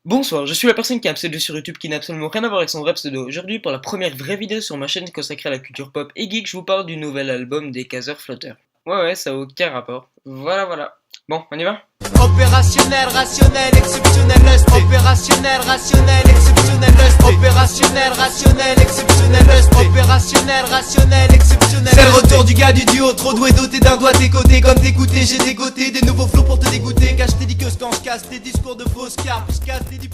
Bonsoir, je suis la personne qui a un pseudo sur YouTube qui n'a absolument rien à voir avec son vrai pseudo. Aujourd'hui, pour la première vraie vidéo sur ma chaîne consacrée à la culture pop et geek, je vous parle du nouvel album des Caseurs Flotteurs. Ouais, ça a aucun rapport. Voilà. Bon, on y va? Opérationnel, rationnel, exceptionnel, lust. Opérationnel, rationnel, exceptionnel, lust. Opérationnel, rationnel, exceptionnel, lust. Opérationnel, rationnel, exceptionnel. C'est le retour du gars du duo, trop doué, doté d'un doigt tes côtés. Comme t'écouter, j'ai dégoté des nouveaux flots pour te dégoûter. Cache tes dicos quand je casse tes discours de fausses cartes.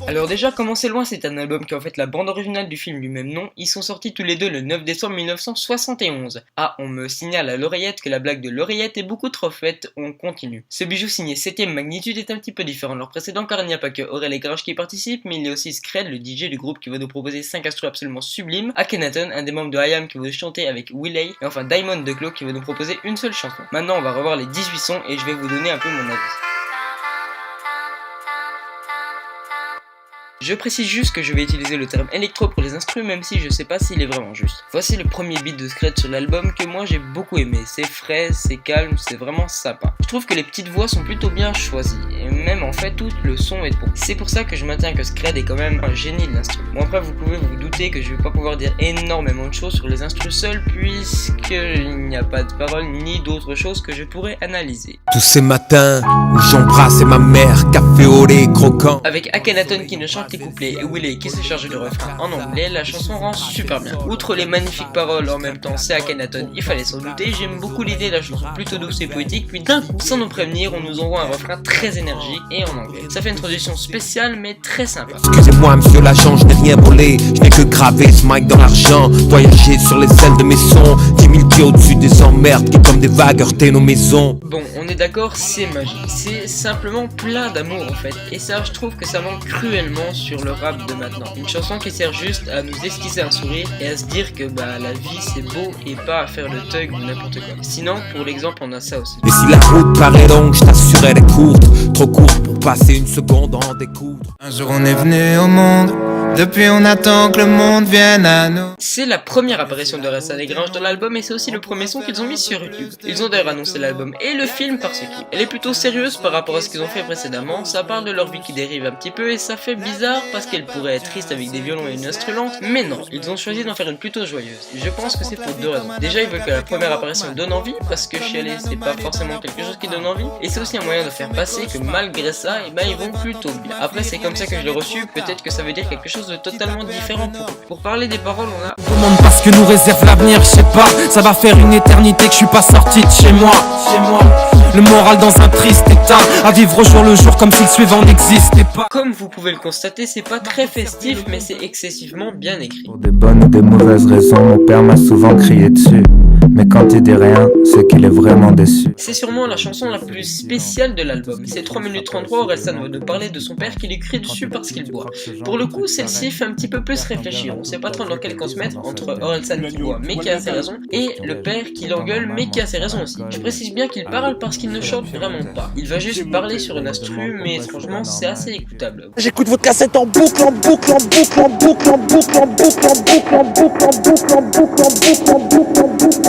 Alors déjà, commencer loin, c'est un album qui est en fait la bande originale du film du même nom. Ils sont sortis tous les deux le 9 décembre 1971. Ah, on me signale à l'oreillette que la blague de l'oreillette est beaucoup trop faite, on continue. Ce bijou signé 7ème magnitude est un petit peu différent de leur précédent car il n'y a pas que Aurel et Grange qui participent, mais il y a aussi Scred, le DJ du groupe qui va nous proposer 5 instrus absolument sublimes, Akhenaton, un des membres de I.Am qui va chanter avec Willey, et enfin Diamond de Glow qui va nous proposer une seule chanson. Maintenant on va revoir les 18 sons et je vais vous donner un peu mon avis. Je précise juste que je vais utiliser le terme électro pour les instruments même si je sais pas s'il est vraiment juste. Voici le premier beat de Scred sur l'album que moi j'ai beaucoup aimé. C'est frais, c'est calme, c'est vraiment sympa. Je trouve que les petites voix sont plutôt bien choisies et même en fait tout le son est bon. C'est pour ça que je maintiens que Scred est quand même un génie de l'instrument. Bon après vous pouvez vous douter que je vais pas pouvoir dire énormément de choses sur les instruments seuls puisqu'il n'y a pas de paroles ni d'autres choses que je pourrais analyser. Tous ces matins où j'embrasse ma mère, café au lait croquant. Avec Akhenaton qui ne chante les couplets et Willey qui se charge du refrain en anglais, la chanson rend super bien. Outre les magnifiques paroles, en même temps c'est Akhenaton, il fallait s'en douter, j'aime beaucoup l'idée de la chanson plutôt douce et poétique, puis d'un coup, sans nous prévenir, on nous envoie un refrain très énergique et en anglais. Ça fait une traduction spéciale mais très sympa. Excusez-moi monsieur l'agent, je n'ai rien volé, je n'ai que graver ce mic dans l'argent, voyager sur les ailes de mes sons, 10 000 pieds au-dessus des emmerdes qui comme des vagues heurtaient nos maisons. Bon, on est d'accord, c'est magique, c'est simplement plein d'amour en fait, et ça je trouve que ça manque cruellement sur le rap de maintenant. Une chanson qui sert juste à nous esquisser un sourire et à se dire que la vie c'est beau et pas à faire le thug ou n'importe quoi. Sinon, pour l'exemple, on a ça aussi. Et si la route paraît longue, je t'assure elle est courte, trop courte pour passer une seconde en découdre. Un jour on est venu au monde, depuis on attend que le monde vienne à nous. C'est la première apparition de Orelsan et Grange dans l'album et c'est aussi le premier son qu'ils ont mis sur YouTube. Ils ont d'ailleurs annoncé l'album et le film par ce qui. Elle est plutôt sérieuse par rapport à ce qu'ils ont fait précédemment, ça parle de leur vie qui dérive un petit peu et ça fait bizarre parce qu'elle pourrait être triste avec des violons et une instru lente, mais non, ils ont choisi d'en faire une plutôt joyeuse. Je pense que c'est pour deux raisons. Déjà, ils veulent que la première apparition donne envie, parce que chialer c'est pas forcément quelque chose qui donne envie, et c'est aussi un moyen de faire passer que malgré ça, ils vont plutôt bien. Après, c'est comme ça que je l'ai reçu, peut-être que ça veut dire quelque chose de totalement différent pour eux. Pour parler des paroles, on a... Demande pas ce que nous réserve l'avenir, je sais pas, ça va faire une éternité que je suis pas sorti de chez moi. Le moral dans un triste état, à vivre au jour le jour comme si le suivant n'existait pas. Comme vous pouvez le constater, c'est pas très festif, mais c'est excessivement bien écrit. Pour des bonnes ou des mauvaises raisons, mon père m'a souvent crié dessus. Mais quand il dit rien, c'est qu'il est vraiment déçu. C'est sûrement la chanson la plus spéciale de l'album. C'est 3 minutes 33, Orelsan va nous parler de son père qui lui crie dessus parce qu'il boit. Pour le coup, celle-ci fait un petit peu plus réfléchir. On sait pas trop dans quel camp se mettre entre Orelsan qui boit mais qui a ses raisons et le père qui l'engueule mais qui a ses raisons aussi. Je précise bien qu'il parle parce qu'il ne chante vraiment pas. Il va juste parler sur une instru mais étrangement c'est assez écoutable. J'écoute votre cassette en boucle, en boucle, en boucle, en boucle, en boucle, en boucle, en boucle, en boucle, en boucle, en boucle, en boucle, en boucle, en boucle.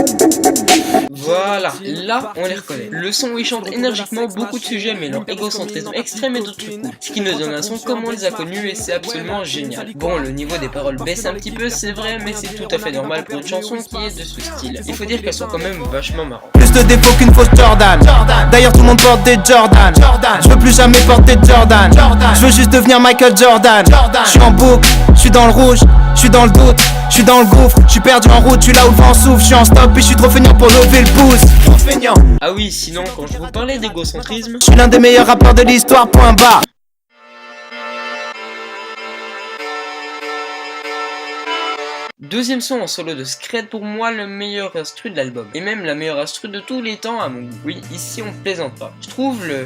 Voilà, là on les reconnaît. Le son où ils chantent énergiquement beaucoup de sujets mêlant égocentrisme extrême et d'autres trucs cool. Ce qui nous donne un son comme on les a connus et c'est absolument génial. Bon, le niveau des paroles baisse un petit peu, c'est vrai, mais c'est tout à fait normal pour une chanson qui est de ce style. Il faut dire qu'elles sont quand même vachement marrantes. Plus de défauts qu'une fausse Jordan. D'ailleurs tout le monde porte des Jordan. Je veux plus jamais porter Jordan. Je veux juste devenir Michael Jordan. Je suis en boucle, je suis dans le rouge, je suis dans le doute, je suis dans le gouffre, je suis perdu en route, je suis là où le vent souffle, je suis en stop et je suis trop feignant pour lever le pouce. Trop feignant. Ah oui, sinon quand je vous parlais d'égocentrisme, Je suis l'un des meilleurs rappeurs de l'histoire, point barre. deuxième son en solo de Scred, pour moi le meilleur instru de l'album. Et même la meilleure instru de tous les temps à mon goût. Oui, ici on plaisante pas. Je trouve le...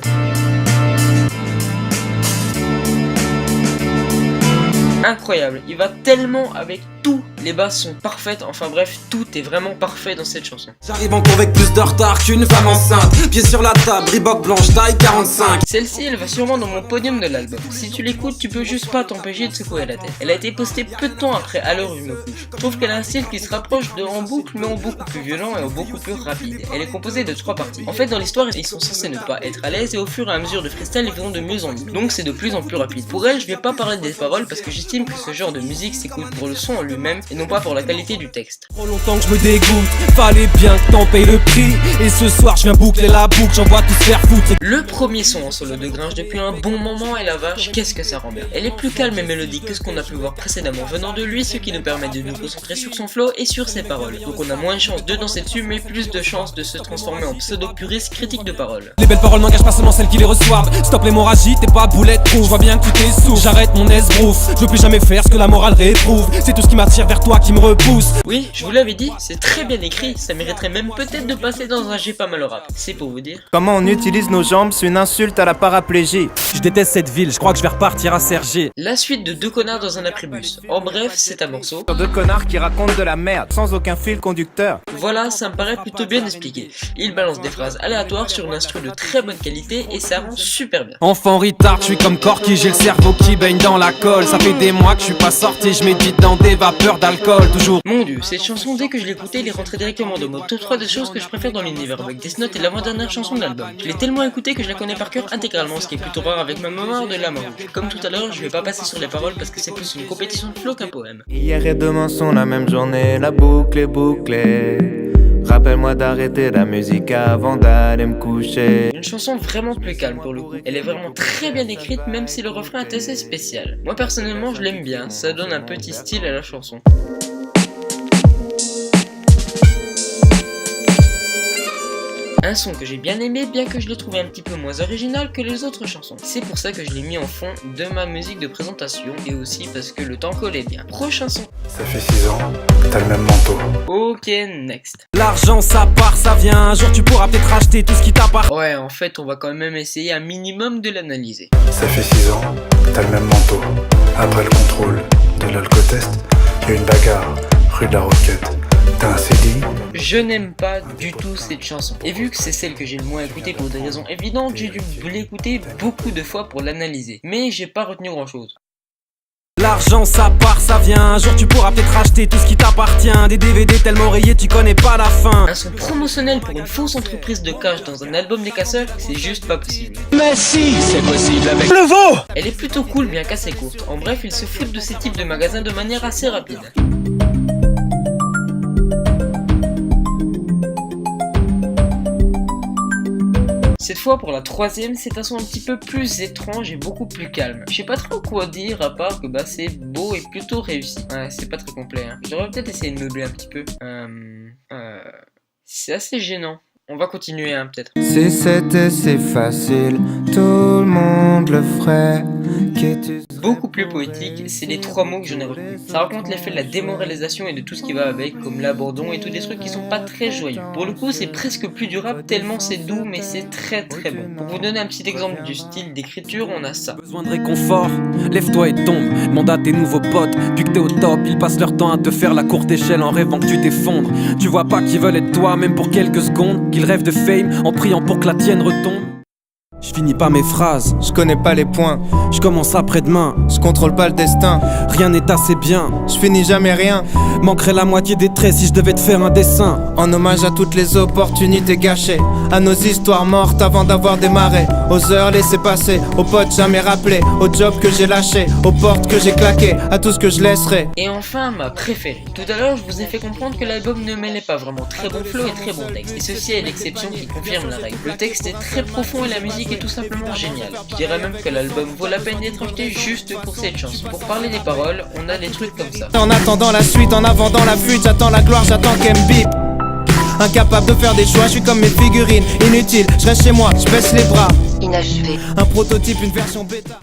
incroyable, il va tellement avec tout. Les basses sont parfaites, enfin bref, tout est vraiment parfait dans cette chanson. J'arrive encore avec plus de retard qu'une femme enceinte. Pieds sur la table, Reebok blanche, taille 45. Celle-ci, elle va sûrement dans mon podium de l'album. Si tu l'écoutes, tu peux juste pas t'empêcher de secouer la tête. Elle a été postée peu de temps après À l'heure où je me couche. Je trouve qu'elle a un style qui se rapproche de En boucle, mais en beaucoup plus violent et en beaucoup plus rapide. Elle est composée de 3 parties. En fait, dans l'histoire, ils sont censés ne pas être à l'aise et au fur et à mesure de freestyle, ils vont de mieux en mieux. Donc c'est de plus en plus rapide. Pour elle, je vais pas parler des paroles parce que j'estime que ce genre de musique s'écoute pour le son en lui-même et non pas pour la qualité du texte. Trop longtemps que je me dégoûte, fallait bien que t'en payes le prix. Et ce soir, je viens boucler la boucle, j'en vois tous faire foutre. Le premier son en solo de Gringe depuis un bon moment et la vache, qu'est-ce que ça rend bien. Elle est plus calme et mélodique que ce qu'on a pu voir précédemment venant de lui, ce qui nous permet de nous concentrer sur son flow et sur ses paroles. Donc on a moins de chance de danser dessus, mais plus de chance de se transformer en pseudo-puriste critique de paroles. Les belles paroles n'engagent pas seulement celles qui les reçoivent. Stop l'hémorragie, t'es pas boulette trou. Je vois bien que tu t'es sous. J'arrête mon esbrouf. Je veux plus jamais faire ce que la morale réprouve. C'est tout ce qui m'attire vers toi qui me repousse. Oui, je vous l'avais dit, c'est très bien écrit, ça mériterait même peut-être de passer dans un J'ai pas mal au rap. C'est pour vous dire. Comment on utilise nos jambes, c'est une insulte à la paraplégie. Je déteste cette ville, je crois que je vais repartir à Sergi. La suite de Deux connards dans un abribus. En bref, c'est un morceau. Deux connards qui racontent de la merde, sans aucun fil conducteur. Voilà, ça me paraît plutôt bien expliqué. Il balance des phrases aléatoires sur une instru de très bonne qualité et ça rend super bien. Enfant retard, je suis comme Corky, j'ai le cerveau qui baigne dans la colle. Ça fait des mois que je suis pas sorti, je médite dans des vapeurs d'alcool, toujours. Mon dieu, cette chanson, dès que je l'écoutais, il est rentré directement dans mon top 3 des choses que je préfère dans l'univers, avec Death Note et l'avant-dernière chanson de l'album. Je l'ai tellement écouté que je la connais par cœur intégralement, ce qui est plutôt rare avec ma mémoire de la mort. Comme tout à l'heure, je vais pas passer sur les paroles parce que c'est plus une compétition de flow qu'un poème. Hier et demain sont la même journée, la boucle est bouclée. Rappelle-moi d'arrêter la musique avant d'aller me coucher. Une chanson vraiment plus calme pour le coup. Elle est vraiment très bien écrite même si le refrain est assez spécial. Moi personnellement je l'aime bien, ça donne un petit style à la chanson. Un son que j'ai bien aimé, bien que je l'ai trouvé un petit peu moins original que les autres chansons. C'est pour ça que je l'ai mis en fond de ma musique de présentation et aussi parce que le temps collait bien. Prochain son. Ça fait 6 ans, t'as le même manteau. Ok, next. L'argent ça part, ça vient, un jour tu pourras peut-être acheter tout ce qui t'appartient. Ouais, en fait, on va quand même essayer un minimum de l'analyser. Ça fait 6 ans, t'as le même manteau. Après le contrôle de l'alcotest, y'a une bagarre, rue de la Roquette. T'as un CD? Je n'aime pas du tout cette chanson. Et vu que c'est celle que j'ai le moins écoutée pour des raisons évidentes, j'ai dû l'écouter beaucoup de fois pour l'analyser. Mais j'ai pas retenu grand chose. L'argent ça part, ça vient, un jour tu pourras peut-être acheter tout ce qui t'appartient. Des DVD tellement rayés, tu connais pas la fin. Un son promotionnel pour une fausse entreprise de cash dans un album des casseurs, c'est juste pas possible. Mais si, c'est possible avec Le veau. Elle est plutôt cool bien qu'assez courte. En bref, ils se foutent de ces types de magasins de manière assez rapide. Cette fois pour la troisième, c'est un son un petit peu plus étrange et beaucoup plus calme. Je sais pas trop quoi dire à part que bah c'est beau et plutôt réussi. Ouais, c'est pas très complet hein. J'aurais peut-être essayé de meubler un petit peu. C'est assez gênant. On va continuer hein, peut-être. Si c'était si facile, tout le monde le ferait. Beaucoup plus poétique, c'est les 3 mots que j'en ai retenus. Ça raconte l'effet de la démoralisation et de tout ce qui va avec, comme l'abandon et tous des trucs qui sont pas très joyeux. Pour le coup, c'est presque plus du rap tellement c'est doux, mais c'est très très bon. Pour vous donner un petit exemple du style d'écriture, on a ça. Besoin de réconfort, lève-toi et tombe. Demande à tes nouveaux potes, vu que t'es au top, ils passent leur temps à te faire la courte échelle en rêvant que tu t'effondres. Tu vois pas qu'ils veulent être toi, même pour quelques secondes, qu'ils rêvent de fame en priant pour que la tienne retombe. Je finis pas mes phrases, Je connais pas les points, je commence après-demain. je contrôle pas le destin, Rien n'est assez bien, je finis jamais rien. manquerait la moitié des traits si je devais te faire un dessin. En hommage à toutes les opportunités gâchées, à nos histoires mortes avant d'avoir démarré, aux heures laissées passer, aux potes jamais rappelés, aux jobs que j'ai lâchés, aux portes que j'ai claquées, à tout ce que je laisserai. Et enfin, ma préférée. Tout à l'heure, je vous ai fait comprendre que l'album ne mêlait pas vraiment très bon flow et très bon texte. Et ceci est l'exception qui confirme la règle. Le texte est très profond et la musique est tout simplement géniale. Je dirais même que l'album vaut la peine d'être acheté juste pour cette chanson. Pour parler des paroles, on a des trucs comme ça. En attendant la suite, en avant dans la fuite, j'attends la gloire, j'attends qu'elle me bip. Incapable de faire des choix, je suis comme mes figurines, inutile, je reste chez moi, je baisse les bras. Inachevé. Un prototype, une version bêta.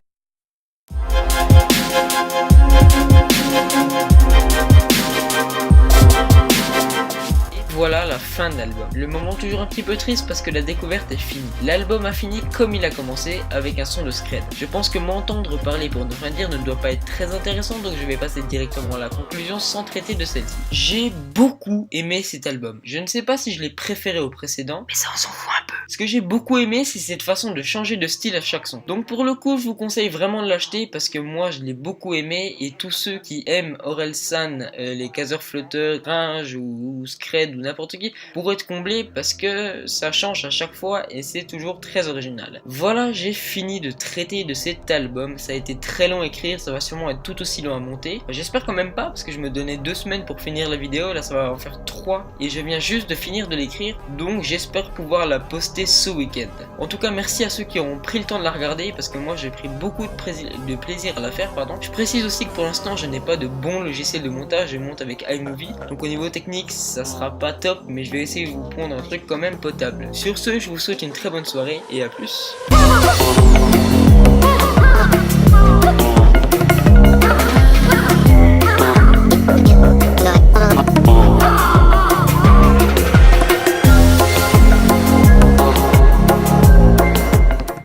Voilà la fin fin de l'album. Le moment toujours un petit peu triste parce que la découverte est finie. L'album a fini comme il a commencé, avec un son de scred. Je pense que m'entendre parler pour ne rien dire ne doit pas être très intéressant, donc je vais passer directement à la conclusion sans traiter de celle-ci. J'ai beaucoup aimé cet album. Je ne sais pas si je l'ai préféré au précédent, mais ça on s'en fout un peu. Ce que j'ai beaucoup aimé, c'est cette façon de changer de style à chaque son. Donc pour le coup, je vous conseille vraiment de l'acheter parce que moi je l'ai beaucoup aimé, et tous ceux qui aiment Orelsan, les Caseurs Flotteurs, Gringe ou Scred ou n'importe qui pourraient être comblés parce que ça change à chaque fois et c'est toujours très original. Voilà, j'ai fini de traiter de cet album. Ça a été très long à écrire, ça va sûrement être tout aussi long à monter. J'espère quand même pas parce que je me donnais 2 semaines pour finir la vidéo, là ça va en faire 3 et je viens juste de finir de l'écrire, donc j'espère pouvoir la poster ce week-end. En tout cas, merci à ceux qui ont pris le temps de la regarder parce que moi j'ai pris beaucoup de plaisir à la faire. Je précise aussi que pour l'instant je n'ai pas de bon logiciel de montage, je monte avec iMovie, donc au niveau technique ça sera pas top, mais je vais essayer de vous prendre un truc quand même potable. Sur ce, je vous souhaite une très bonne soirée et à plus.